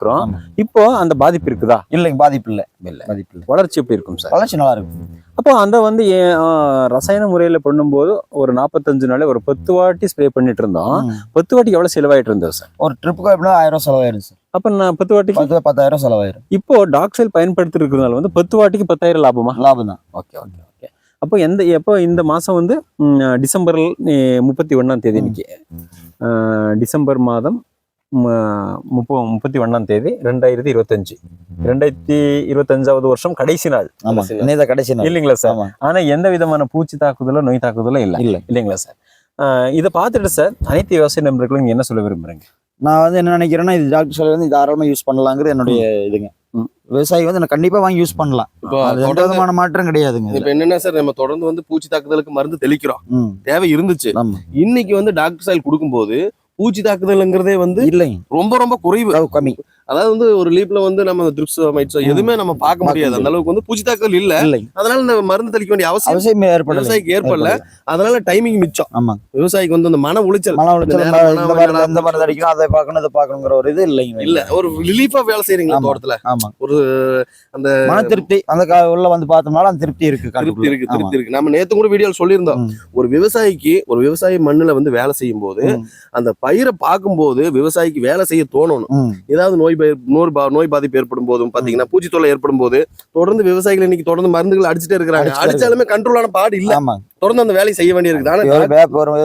இருக்கிறோம். இப்போ அந்த பாதிப்பு இருக்குதா? இல்லைங்க, பாதிப்பு இல்லை. வளர்ச்சி எப்படி இருக்கும் சார்? வளர்ச்சி நல்லா இருக்கும். அப்போ அந்த வந்து ரசாயன முறையில பண்ணும்போது ஒரு 45 நாளே ஒரு 10 வாட்டி ஸ்ப்ரே பண்ணிட்டு இருந்தோம். 10 வாட்டிக்கு எவ்வளவு செலவாயிட்டு இருந்தோம் சார்? ஒரு ட்ரிப்புக்கு எப்படின்னா 1000 ரூபாய் செலவாயிரும் சார். அப்ப நான் 10 வாட்டிக்கு 10,000 செலவாயிரும். இப்போ டாக்ஸைல் பயன்படுத்தி இருக்கிறதுனால வந்து 10 வாட்டிக்கு 10,000 லாபமா? லாபம் தான். Okay okay okay. அப்போ எப்போ இந்த மாசம் வந்து டிசம்பர் 31ஆம் தேதி இன்னைக்கு டிசம்பர் மாதம் 31ஆம் தேதி 2025 2025வது வருஷம் கடைசி நாள். கடைசி நாள் இல்லைங்களா சார்? ஆனா எந்த விதமான பூச்சி தாக்குதலோ நோய் தாக்குதலோ இல்லைங்களா சார்? இதை பார்த்துட்டு சார் அனைத்து விவசாய நண்பர்களும் நீங்க என்ன சொல்ல விரும்புறீங்க? நான் வந்து என்ன நினைக்கிறேன்னா, இது டாக்டர் சொல்ல வந்து தாராளமா யூஸ் பண்ணலாங்கிறது என்னுடைய இதுங்க. விவசாயி வந்து நான் கண்டிப்பா வாங்கி யூஸ் பண்ணலாம். எந்த விதமான மாற்றம் கிடையாதுங்க. இப்ப என்னன்னா சார், நம்ம தொடர்ந்து வந்து பூச்சி தாக்குதலுக்கு மருந்து தெளிக்கிறோம், தேவை இருந்துச்சு. இன்னைக்கு வந்து டாக்டர் சாயல் கொடுக்கும்போது பூச்சி தாக்குதல்ங்கிறதே வந்து இல்லைங்க, ரொம்ப ரொம்ப குறைவு, கம்மி. அதாவது வந்து ஒரு லீப்ல வந்து நம்ம ட்ரிப்ஸ் மைட்ஸோ எதுவுமே நம்ம பார்க்க முடியாது. அந்த அளவுக்கு வந்து பூச்சி தாக்குதல் இல்ல. அதனால இந்த மருந்து தெளிக்க வேண்டிய அவசியம் விவசாயிக்கு ஏற்படல. அதனால டைமிங் மிச்சம். ஆமா, விவசாயிக்கு வந்து அந்த மன உளைச்சல் இந்த மருந்து அடிக்கணும், அதை பார்க்கணும், இதை பார்க்கணுங்கிற ஒரு இது இல்லைங்க. இல்ல, ஒரு ரிலீஃபா வேலை செய்யறீங்க தோட்டத்துல. ஆமா, ஒரு அந்த மன திருப்தி, அந்த உள்ள வந்து பார்த்தோம்னால அந்த திருப்தி இருக்கு. திருப்தி இருக்கு. நம்ம நேத்து கூட வீடியோல சொல்லியிருந்தோம், ஒரு விவசாயிக்கு ஒரு விவசாய மண்ணுல வந்து வேலை செய்யும் போது அந்த பயிரை பார்க்கும்போது விவசாயிக்கு வேலை செய்ய தோணணும். ஏதாவது நோய் பாதிப்பு ஏற்படும் போதும் பாத்தீங்கன்னா, பூச்சி தொல்லை ஏற்படும் போது தொடர்ந்து விவசாயிகள் இன்னைக்கு தொடர்ந்து மருந்துகள் அடிச்சுட்டே இருக்கிறாங்க. அடிச்சாலுமே கண்ட்ரோலான பாடு இல்ல. தொடர்ந்து அந்த வேலையை செய்ய வேண்டியிருக்கு.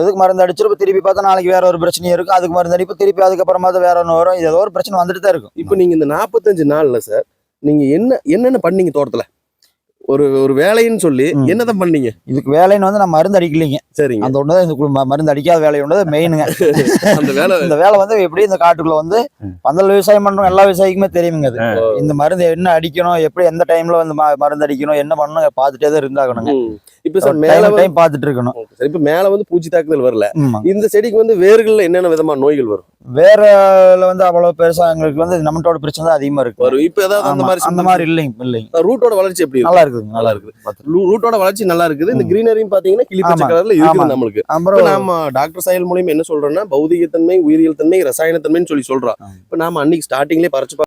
எதுக்கு மருந்து அடிச்சிருப்ப திருப்பி பார்த்தா நாளைக்கு வேற ஒரு பிரச்சனை இருக்கும். அதுக்கு மருந்து அடிப்பு திருப்பி அதுக்கப்புறமா வேற ஒன்று வரும். ஏதோ ஒரு பிரச்சனை வந்துட்டு தான் இருக்கும். இப்போ நீங்க இந்த 45 நாள்ல சார் நீங்க என்னென்ன பண்ணீங்க தோட்டத்துல? ஒரு வேலைன்னு சொல்லி என்னதான் பண்ணீங்க? இதுக்கு வேலைன்னு வந்து நான் மருந்து அடிக்கலைங்க. சரிங்க. அந்த ஒண்ணுதான் இந்த மருந்து அடிக்காத வேலை ஒன்று மெயினுங்க. இந்த வேலை வந்து எப்படி இந்த காட்டுக்குள்ள வந்து பந்தல் விவசாயம் பண்றோம், எல்லா விவசாயிக்குமே தெரியுங்க. அது இந்த மருந்து என்ன அடிக்கணும், எப்படி எந்த டைம்ல வந்து மருந்து அடிக்கணும், என்ன பண்ணணும் பார்த்துட்டே தான் இருந்தாகணுங்க. இப்ப சார் மேல டைம் பார்த்துட்டு இருக்கணும். இப்ப மேல வந்து பூச்சி தாக்குதல் வரல. இந்த செடிக்கு வந்து வேர்கள்ல என்னென்ன விதமான நோய்கள் வரும்? வேறல வந்து அவ்வளவு பெருசா எங்களுக்கு வந்து நம்மளோட பிரச்சனை தான் அதிகமா இருக்கு. இப்ப ஏதாவது அந்த மாதிரி இல்லைங்க. ரூட்டோட வளர்ச்சி எப்படி நல்லா இருக்கு? நல்லா இருக்குது. ரூட்டோட வளர்ச்சி நல்லா இருக்குது. இந்த கிரீனரியும் பாத்தீங்கன்னா கிளி பச்சை கலர்ல இருக்குது நம்மளுக்கு. நம்ம டாக்டர் சாயல் மூலியம் என்ன சொல்றோம்னா, பௌதிக தன்மை, உயிரியல் தன்மை, ரசாயன தன்மைன்னு சொல்லி சொல்றோம். இப்ப நாம அன்னைக்கு ஸ்டார்டிங்லயே பறிச்சு